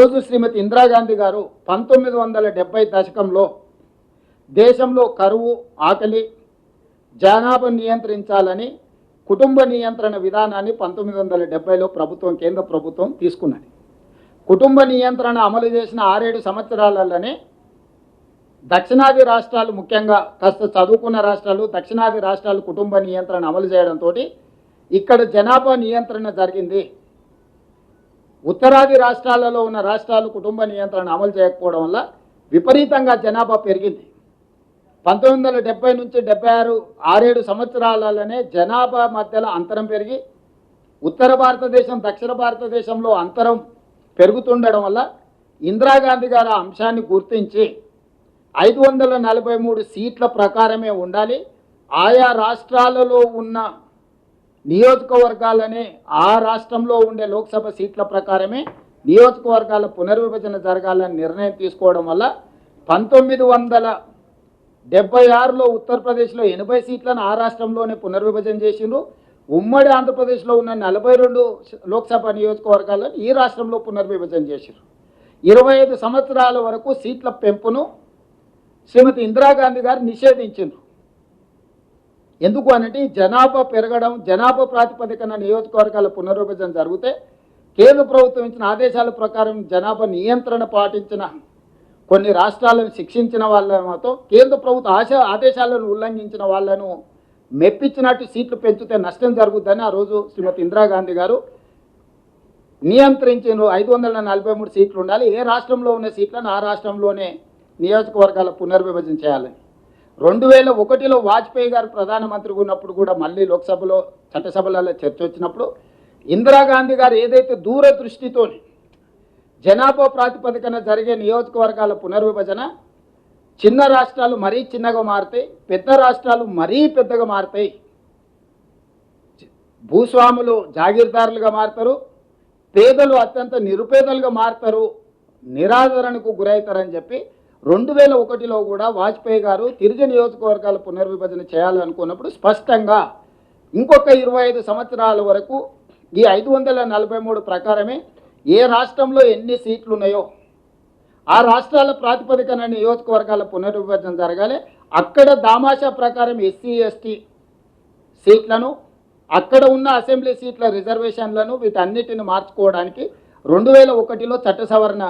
రోజు శ్రీమతి ఇందిరాగాంధీ గారు 1970 దశకంలో దేశంలో కరువు, ఆకలి, జనాభా నియంత్రించాలని కుటుంబ నియంత్రణ విధానాన్ని 1970లో కేంద్ర ప్రభుత్వం తీసుకున్నది. కుటుంబ నియంత్రణ అమలు చేసిన 6-7 సంవత్సరాలలోనే దక్షిణాది రాష్ట్రాలు, ముఖ్యంగా కాస్త చదువుకున్న రాష్ట్రాలు, దక్షిణాది రాష్ట్రాలు కుటుంబ నియంత్రణ అమలు చేయడంతో ఇక్కడ జనాభా నియంత్రణ జరిగింది. ఉత్తరాది రాష్ట్రాలలో ఉన్న రాష్ట్రాలు కుటుంబ నియంత్రణ అమలు చేయకపోవడం వల్ల విపరీతంగా జనాభా పెరిగింది. 1970 నుంచి 76 6-7 సంవత్సరాలలోనే జనాభా మధ్యలో అంతరం పెరిగి ఉత్తర భారతదేశం, దక్షిణ భారతదేశంలో అంతరం పెరుగుతుండడం వల్ల ఇందిరాగాంధీ గారు ఆ అంశాన్ని గుర్తించి 543 సీట్ల ప్రకారమే ఉండాలి, ఆయా రాష్ట్రాలలో ఉన్న నియోజకవర్గాలనే ఆ రాష్ట్రంలో ఉండే లోక్సభ సీట్ల ప్రకారమే నియోజకవర్గాల పునర్విభజన జరగాలని నిర్ణయం తీసుకోవడం వల్ల 1976లో ఉత్తరప్రదేశ్లో 80 సీట్లను ఆ రాష్ట్రంలోనే పునర్విభజన చేసిండ్రు. ఉమ్మడి ఆంధ్రప్రదేశ్లో ఉన్న 42 లోక్సభ నియోజకవర్గాలను ఈ రాష్ట్రంలో పునర్విభజన చేసిండ్రు. 25 సంవత్సరాల వరకు సీట్ల పెంపును శ్రీమతి ఇందిరాగాంధీ గారు నిషేధించిండ్రు. ఎందుకు అనంటే జనాభా పెరగడం, జనాభా ప్రాతిపదికన నియోజకవర్గాల పునర్విభజన జరిగితే కేంద్ర ప్రభుత్వం ఇచ్చిన ఆదేశాల ప్రకారం జనాభా నియంత్రణ పాటించిన కొన్ని రాష్ట్రాలను శిక్షించిన వాళ్ళతో కేంద్ర ప్రభుత్వ ఆదేశాలను ఉల్లంఘించిన వాళ్ళను మెప్పించినట్టు సీట్లు పెంచితే నష్టం జరుగుతుందని ఆ రోజు శ్రీమతి ఇందిరాగాంధీ గారు నియంత్రించిన 543 సీట్లు ఉండాలి, ఏ రాష్ట్రంలో ఉన్న సీట్లను ఆ రాష్ట్రంలోనే నియోజకవర్గాల పునర్విభజన చేయాలని. 2001లో వాజ్పేయి గారు ప్రధానమంత్రిగా ఉన్నప్పుడు కూడా మళ్ళీ లోక్సభలో, చట్టసభలలో చర్చ వచ్చినప్పుడు ఇందిరాగాంధీ గారు ఏదైతే దూరదృష్టితో జనాభా ప్రాతిపదికన జరిగే నియోజకవర్గాల పునర్విభజన, చిన్న రాష్ట్రాలు మరీ చిన్నగా మారుతాయి, పెద్ద రాష్ట్రాలు మరీ పెద్దగా మారుతాయి, భూస్వాములు జాగీర్దారులుగా మారుతారు, పేదలు అత్యంత నిరుపేదలుగా మారుతారు, నిరాదరణకు గురవుతారని చెప్పి 2001లో కూడా వాజ్పేయి గారు తిరిగి నియోజకవర్గాల పునర్విభజన చేయాలనుకున్నప్పుడు స్పష్టంగా ఇంకొక 25 సంవత్సరాల వరకు ఈ 543 ప్రకారమే ఏ రాష్ట్రంలో ఎన్ని సీట్లు ఉన్నాయో ఆ రాష్ట్రాల ప్రాతిపదికన నియోజకవర్గాల పునర్విభజన జరగాలి. అక్కడ దామాషా ప్రకారం ఎస్సీ ఎస్టీ సీట్లను, అక్కడ ఉన్న అసెంబ్లీ సీట్ల రిజర్వేషన్లను వీటన్నిటిని మార్చుకోవడానికి 2001లో చట్ట సవరణ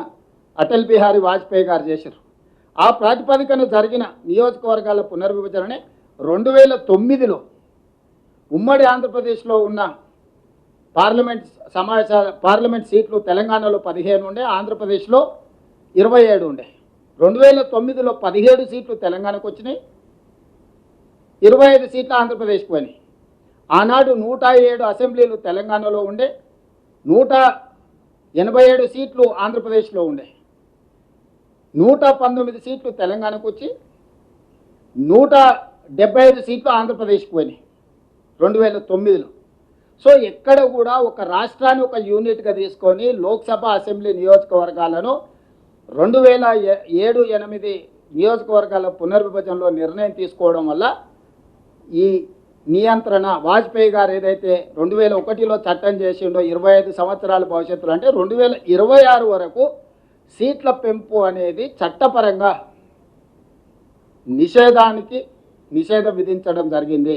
అటల్ బిహారీ వాజ్పేయి గారు చేశారు. ఆ ప్రాతిపదికన జరిగిన నియోజకవర్గాల పునర్విభజననే 2009లో ఉమ్మడి ఆంధ్రప్రదేశ్లో ఉన్న పార్లమెంట్ సీట్లు తెలంగాణలో 15 ఉండే, ఆంధ్రప్రదేశ్లో 27 ఉండే. 2009లో 17 సీట్లు తెలంగాణకు వచ్చినాయి, 25 సీట్లు ఆంధ్రప్రదేశ్కి పోయినాయి. ఆనాడు 107 అసెంబ్లీలు తెలంగాణలో ఉండే, 187 సీట్లు ఆంధ్రప్రదేశ్లో ఉండే, 119 సీట్లు తెలంగాణకు వచ్చి 175 సీట్లు ఆంధ్రప్రదేశ్కి పోయినాయి 2009లో. సో ఎక్కడ కూడా ఒక రాష్ట్రాన్ని ఒక యూనిట్గా తీసుకొని లోక్సభ, అసెంబ్లీ నియోజకవర్గాలను 2007-8 నియోజకవర్గాల పునర్విభజనలో నిర్ణయం తీసుకోవడం వల్ల ఈ నియంత్రణ వాజ్పేయి గారు ఏదైతే 2001లో చట్టం చేసిండో 25 సంవత్సరాల భవిష్యత్తులో, అంటే 2026 వరకు సీట్ల పెంపు అనేది చట్టపరంగా నిషేధం విధించడం జరిగింది.